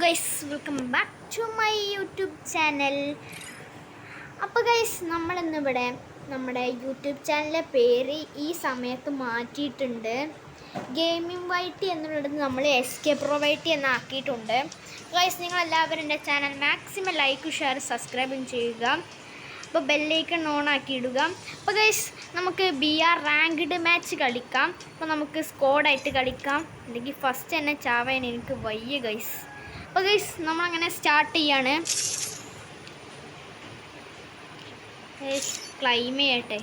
Guys, welcome back to my YouTube channel. അപ്പോൾ guys, നമ്മളിന്നിവിടെ നമ്മുടെ യൂട്യൂബ് ചാനലിലെ പേര് ഈ സമയത്ത് മാറ്റിയിട്ടുണ്ട്. ഗെയിമിംഗ് വൈറ്റി എന്നുള്ളത് നമ്മൾ SK Pro വൈറ്റി എന്നാക്കിയിട്ടുണ്ട്. ഗൈസ്, നിങ്ങളെല്ലാവരും എൻ്റെ ചാനൽ മാക്സിമം ലൈക്ക്, ഷെയർ, സബ്സ്ക്രൈബും ചെയ്യുക. അപ്പോൾ ബെല്ലൈക്കൺ ഓൺ ആക്കിയിടുക. അപ്പോൾ ഗൈസ്, നമുക്ക് BR റാങ്ക്ഡ് മാച്ച് കളിക്കാം. അപ്പോൾ നമുക്ക് സ്ക്വാഡായിട്ട് കളിക്കാം. അല്ലെങ്കിൽ ഫസ്റ്റ് തന്നെ ചാവാൻ എനിക്ക് വയ്യ ഗൈസ്. അപ്പോൾ ഗൈസ്, നമ്മളങ്ങനെ സ്റ്റാർട്ട് ചെയ്യാണ്. ഗൈസ്, ക്ലൈം ചെയ്യട്ടെ.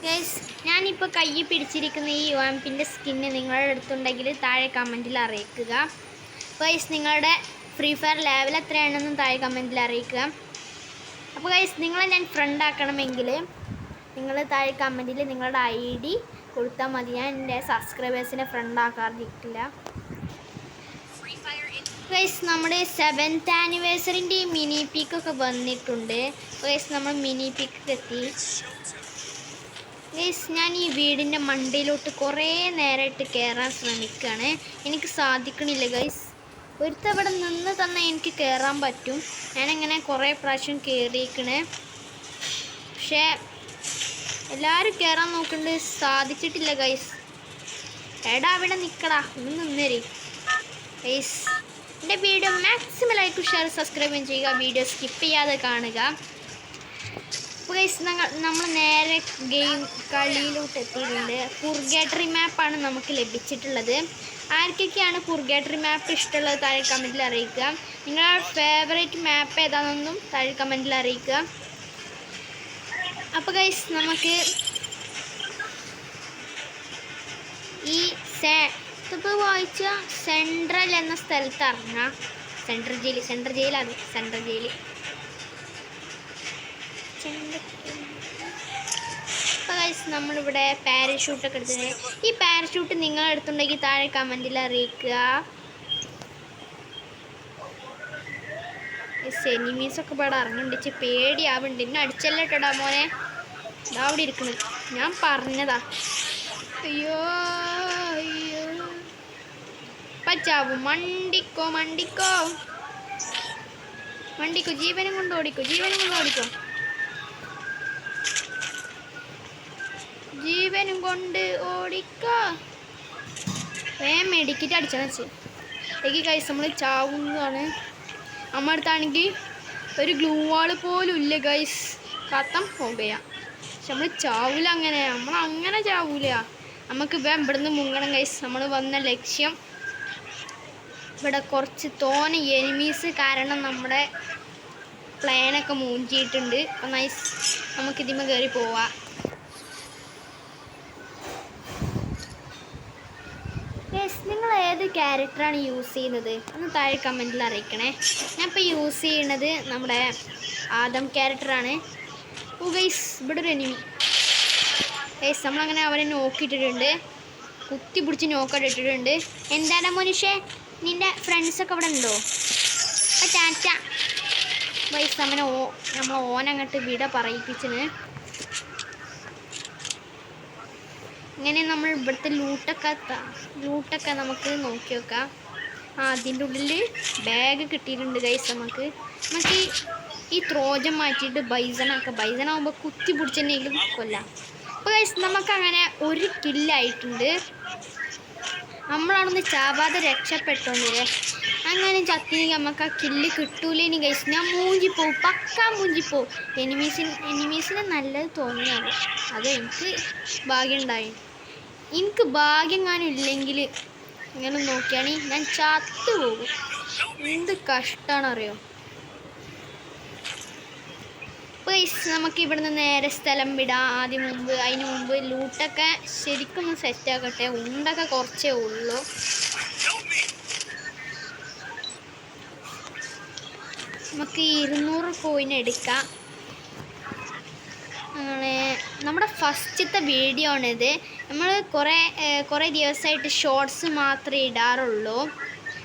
ഗൈസ്, ഞാനിപ്പോൾ കൈ പിടിച്ചിരിക്കുന്ന ഈ UMPൻ്റെ സ്കിന്ന് നിങ്ങളുടെ അടുത്തുണ്ടെങ്കിൽ താഴെ കമൻറ്റിൽ അറിയിക്കുക. ഗൈസ്, നിങ്ങളുടെ ഫ്രീ ഫയർ ലെവൽ എത്രയാണെന്നും താഴെ കമൻറ്റിൽ അറിയിക്കുക. അപ്പോൾ ഗൈസ്, നിങ്ങളെ ഞാൻ ഫ്രണ്ട് ആക്കണമെങ്കിൽ നിങ്ങൾ താഴെ കമൻറ്റിൽ നിങ്ങളുടെ ID കൊടുത്താൽ മതി. ഞാൻ എൻ്റെ സബ്സ്ക്രൈബേഴ്സിനെ ഫ്രണ്ട് ആക്കാതിരിക്കില്ല. ഗൈസ്, നമ്മുടെ 7th ആനിവേഴ്സറിൻ്റെ മിനി പീക്കൊക്കെ വന്നിട്ടുണ്ട്. ഗൈസ്, നമ്മൾ മിനി പീക്ക് എത്തി. ഗൈസ്, ഞാൻ ഈ വീടിൻ്റെ മണ്ടയിലോട്ട് കുറേ നേരമായിട്ട് കയറാൻ ശ്രമിക്കുകയാണ്. എനിക്ക് സാധിക്കണില്ല ഗൈസ്. ഒരുത്തവിടെ നിന്ന് തന്നെ എനിക്ക് കയറാൻ പറ്റും. ഞാനങ്ങനെ കുറേ പ്രാവശ്യം കയറിയിരിക്കണേ, പക്ഷേ എല്ലാവരും കയറാൻ നോക്കുന്നുണ്ട്, സാധിച്ചിട്ടില്ല ഗൈസ്. എടാ അവിടെ നിൽക്കടാ, ഒന്ന് നിന്നേരി ഗൈസ്. എൻ്റെ video maximum like, share, subscribe ചെയ്യുക. വീഡിയോ സ്കിപ്പ് ചെയ്യാതെ കാണുക. അപ്പോൾ ഗൈസ്, നമ്മൾ നേരെ ഗെയിം കളിയിലോട്ട് എത്തിയിട്ടുണ്ട്. പുർഗേറ്ററി മാപ്പാണ് നമുക്ക് ലഭിച്ചിട്ടുള്ളത്. ആർക്കൊക്കെയാണ് പുർഗേറ്ററി മാപ്പ് ഇഷ്ടമുള്ളത് താഴെ കമൻറ്റിൽ അറിയിക്കുക. നിങ്ങളുടെ ഫേവറേറ്റ് മാപ്പ് ഏതാണെന്നും താഴെ കമൻറ്റിൽ അറിയിക്കുക. അപ്പോൾ ഗൈസ്, നമുക്ക് ഈ ഇതിപ്പോൾ വായിച്ച സെൻട്രൽ എന്ന സ്ഥലത്ത് ഇറങ്ങാം. സെൻട്രൽ ജയിലാണ്. അപ്പോൾ ഗൈസ്, നമ്മളിവിടെ പാരഷൂട്ടൊക്കെ എടുത്തിട്ടുണ്ട്. ഈ പാരഷൂട്ട് നിങ്ങളുടെ അടുത്തുണ്ടെങ്കിൽ താഴെ കമൻറ്റിൽ അറിയിക്കുക. എനിമീസൊക്കെ ഇവിടെ ഇറങ്ങുന്നുണ്ട്. പേടിയാവുന്നുണ്ട്. എന്നെ അടിച്ചല്ലേട്ടടാ മോനെ. ഇതാ അവിടെ ഇരിക്കുന്നത്. ഞാൻ പറഞ്ഞതാ. അയ്യോ പച്ചാവും. മണ്ടിക്കോ ജീവനും കൊണ്ട് ഓടിക്കോ. ജീവനും കൊണ്ട് ഓടിക്കോ. മെഡിക്കറ്റ് അടിച്ചാൽ എനിക്ക് കൈസ് നമ്മൾ ചാവുന്നതാണ്. നമ്മുടെ അടുത്താണെങ്കിൽ ഒരു ഗ്ലൂ വാള് പോലും ഇല്ല ഗൈസ്. കത്തം പോകയാ. പക്ഷെ നമ്മൾ ചാവൂല. നമ്മളങ്ങനെ ചാവൂല. നമുക്ക് ഇവിടുന്ന് മുങ്ങണം ഗൈസ്. നമ്മൾ വന്ന ലക്ഷ്യം ഇവിടെ കുറച്ച് തോനെ എനിമീസ് കാരണം നമ്മുടെ പ്ലാനൊക്കെ മൂഞ്ചിയിട്ടുണ്ട്. അപ്പം നൈസ്, നമുക്കിതിന്മേൽ കയറി പോവാം. നിങ്ങൾ ഏത് ക്യാരക്ടറാണ് യൂസ് ചെയ്യുന്നത് ഒന്ന് താഴെ കമൻറ്റിൽ അറിയിക്കണേ. ഞാനിപ്പോൾ യൂസ് ചെയ്യുന്നത് നമ്മുടെ ആദം ക്യാരക്ടറാണ്. ഓ ഗൈസ്, ഇവിടെ ഒരു എനിമി ഗൈസ്. നമ്മളങ്ങനെ അവരെ നോക്കിയിട്ടിട്ടുണ്ട്. കുത്തി പിടിച്ച് നോക്കിയിട്ടിട്ടുണ്ട്. എന്താണ് മനുഷ്യ, നിൻ്റെ ഫ്രണ്ട്സൊക്കെ ഇവിടെ ഉണ്ടോ? അപ്പം ടാറ്റ ഗൈസ്. നമ്മൾ ഓനങ്ങോട്ട് വിട പറയിപ്പിച്ചിന്. ഇങ്ങനെ നമ്മൾ ഇവിടുത്തെ ലൂട്ടൊക്കെ നമുക്ക് നോക്കി വെക്കാം. അതിൻ്റെ ഉള്ളിൽ ബാഗ് കിട്ടിയിട്ടുണ്ട് ഗൈസ്. നമുക്ക് ഈ ത്രോജം മാറ്റിയിട്ട് ബൈസണാകുമ്പോൾ കുത്തി പിടിച്ചെന്നെങ്കിലും കൊല്ലാം. അപ്പോൾ ഗൈസ്, നമുക്കങ്ങനെ ഒരു കില്ലായിട്ടുണ്ട്. നമ്മളവിടുന്ന് ചാവാതെ രക്ഷപ്പെട്ടോന്നില്ലേ. അങ്ങനെ ചത്തിനെങ്കിൽ നമുക്ക് ആ കില്ല് കിട്ടൂലേനി ഗൈസ്. ഞാൻ മൂഞ്ചിപ്പോവും, പക്കാ മൂഞ്ചിപ്പോവും. എനിമീസിന് നല്ലത് തോന്നിയാണ്. അത് എനിക്ക് ഭാഗ്യം ഉണ്ടായി. എനിക്ക് ഭാഗ്യങ്ങാനും ഇല്ലെങ്കിൽ ഇങ്ങനെ നോക്കിയാണെങ്കിൽ ഞാൻ ചത്തുപോകും. എന്ത് കഷ്ടമാണെന്നറിയോ. ഗൈസ്, നമുക്ക് ഇവിടുന്ന് നേരെ സ്ഥലം വിടാം. അതിന് മുമ്പ് ലൂട്ടൊക്കെ ശരിക്കൊന്ന് സെറ്റാക്കട്ടെ. ഉണ്ടൊക്കെ കുറച്ചേ ഉള്ളൂ. നമുക്ക് 200 കോയിൻ എടുക്കാം. അങ്ങനെ നമ്മുടെ ഫസ്റ്റത്തെ വീഡിയോ ആണിത്. നമ്മൾ കുറേ ദിവസമായിട്ട് ഷോർട്സ് മാത്രമേ ഇടാറുള്ളൂ.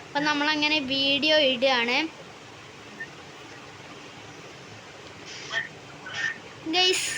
അപ്പം നമ്മളങ്ങനെ വീഡിയോ ഇടുകയാണ് ഗൈസ്.